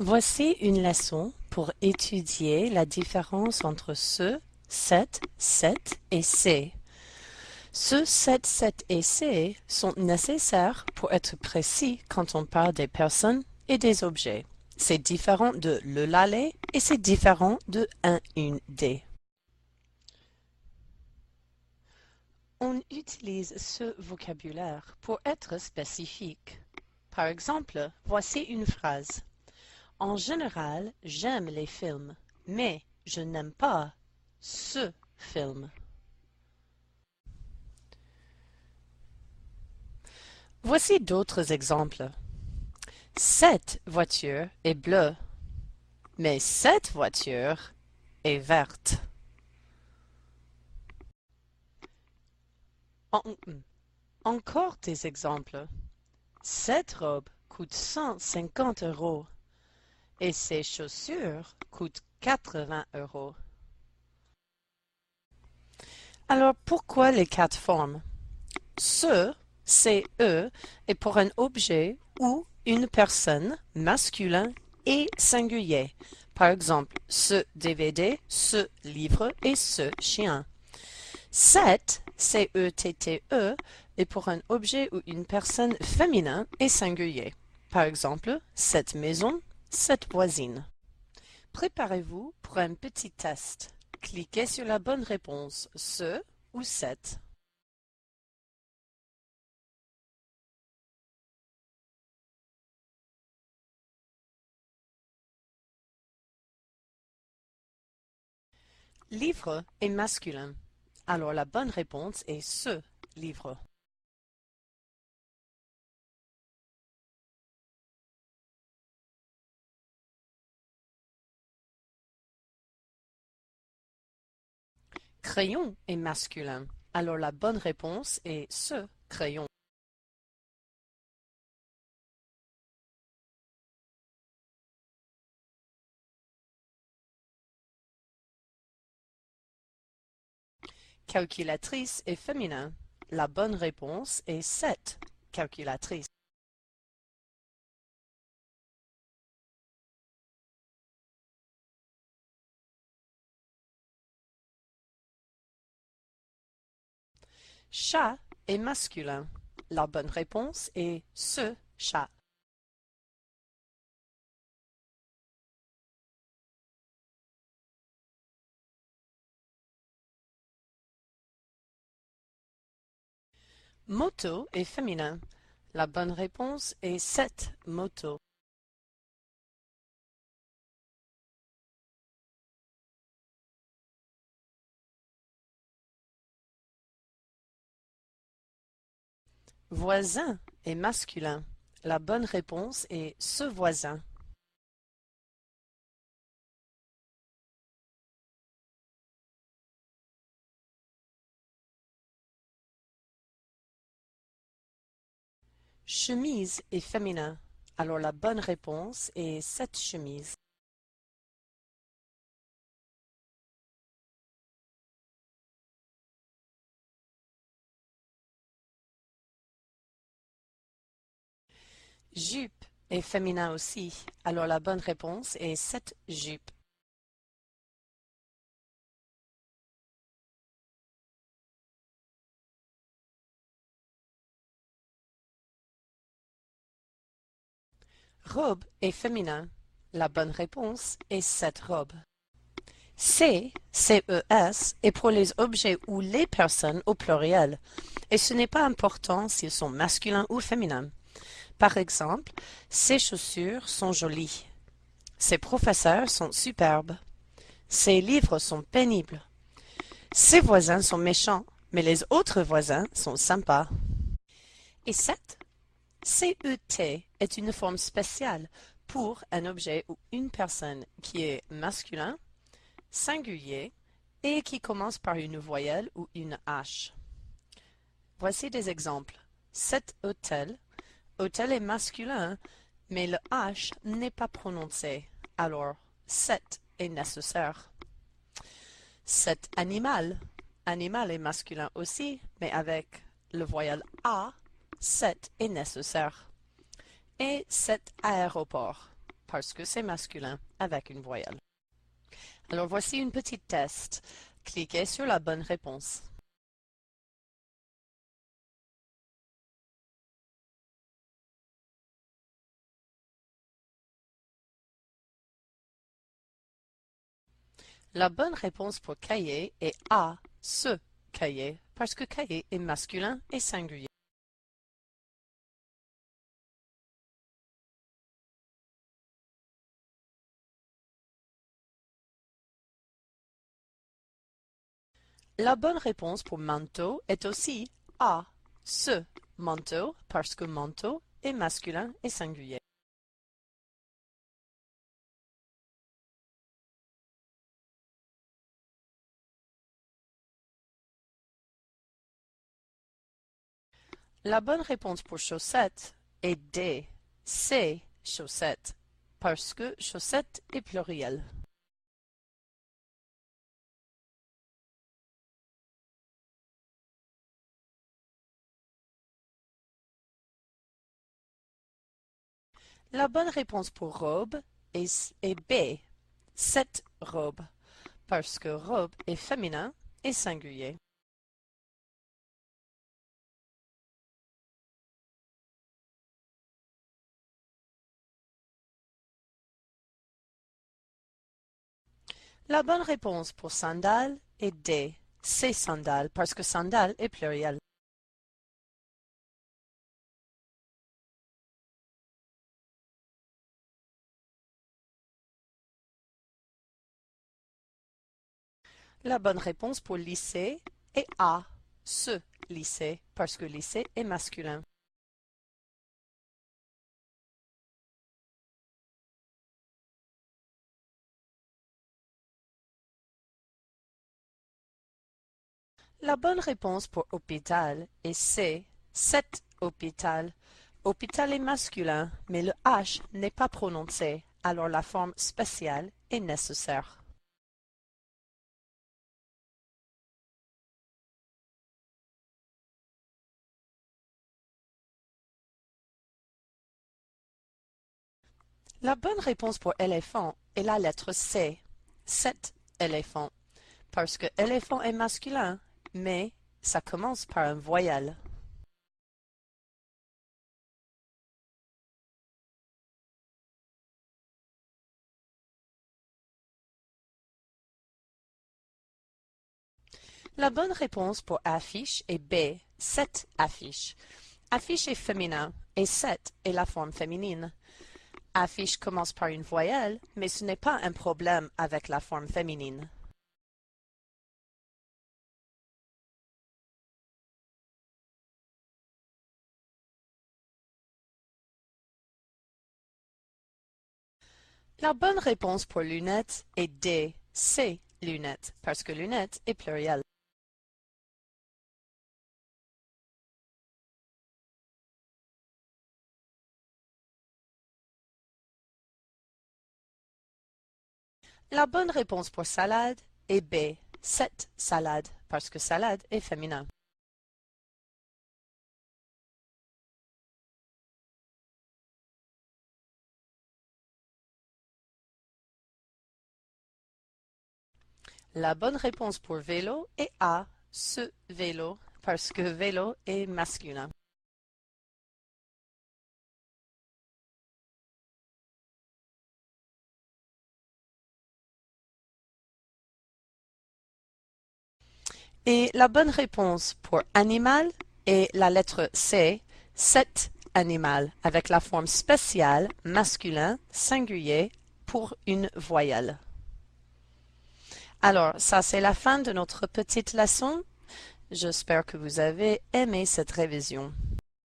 Voici une leçon pour étudier la différence entre ce, cette et ces. Ce, cette et ces sont nécessaires pour être précis quand on parle des personnes et des objets. C'est différent de le l'aller et c'est différent de un, une, des. On utilise ce vocabulaire pour être spécifique. Par exemple, voici une phrase. En général, j'aime les films, mais je n'aime pas ce film. Voici d'autres exemples. Cette voiture est bleue, mais cette voiture est verte. En- Encore des exemples. Cette robe coûte 150 euros et ces chaussures coûtent 80 euros. Alors pourquoi les quatre formes? Ce, CE, est pour un objet ou une personne masculin et singulier. Par exemple, ce DVD, ce livre et ce chien. Cet, CETTE, est pour un objet ou une personne féminin et singulier. Par exemple, cette maison, cette voisine. Préparez-vous pour un petit test. Cliquez sur la bonne réponse, ce ou cette. Livre est masculin. Alors la bonne réponse est ce livre. Crayon est masculin. Alors la bonne réponse est ce crayon. Calculatrice est féminin. La bonne réponse est cette calculatrice. Chat est masculin. La bonne réponse est ce chat. Moto est féminin. La bonne réponse est cette moto. Voisin est masculin. La bonne réponse est ce voisin. Chemise est féminin. Alors la bonne réponse est cette chemise. Jupe est féminin aussi. Alors la bonne réponse est cette jupe. Robe est féminin. La bonne réponse est cette robe. CES est pour les objets ou les personnes au pluriel. Et ce n'est pas important s'ils sont masculins ou féminins. Par exemple, ses chaussures sont jolies. Ses professeurs sont superbes. Ses livres sont pénibles. Ses voisins sont méchants, mais les autres voisins sont sympas. Et cette CET est une forme spéciale pour un objet ou une personne qui est masculin, singulier et qui commence par une voyelle ou une H. Voici des exemples. Cet hôtel. Hôtel est masculin, mais le H n'est pas prononcé. Alors, cet est nécessaire. Cet animal. Animal est masculin aussi, mais avec le voyelle A, cet est nécessaire. Et cet aéroport. parce que c'est masculin avec une voyelle. Alors voici une petite test. Cliquez sur la bonne réponse. La bonne réponse pour cahier est A, ce cahier, parce que cahier est masculin et singulier. La bonne réponse pour manteau est aussi A, ce manteau, parce que manteau est masculin et singulier. La bonne réponse pour chaussette est D, c'est chaussette, parce que chaussette est pluriel. La bonne réponse pour robe est B, cette robe, parce que robe est féminin et singulier. La bonne réponse pour sandales est D, c'est sandales, parce que sandales est pluriel. La bonne réponse pour lycée est A, ce lycée, parce que lycée est masculin. La bonne réponse pour hôpital est C, cet hôpital. Hôpital est masculin, mais le H n'est pas prononcé, alors la forme spéciale est nécessaire. La bonne réponse pour éléphant est la lettre C, cet éléphant, parce que éléphant est masculin, mais ça commence par un voyelle. La bonne réponse pour affiche est B, cette affiche. Affiche est féminin et cette est la forme féminine. Affiche commence par une voyelle, mais ce n'est pas un problème avec la forme féminine. La bonne réponse pour lunettes est D, c'est lunettes, parce que lunettes est pluriel. La bonne réponse pour salade est B, cette salade, parce que salade est féminin. La bonne réponse pour vélo est A, ce vélo, parce que vélo est masculin. Et la bonne réponse pour animal est la lettre C, cet animal, avec la forme spéciale masculin singulier pour une voyelle. Alors, ça c'est la fin de notre petite leçon. J'espère que vous avez aimé cette révision.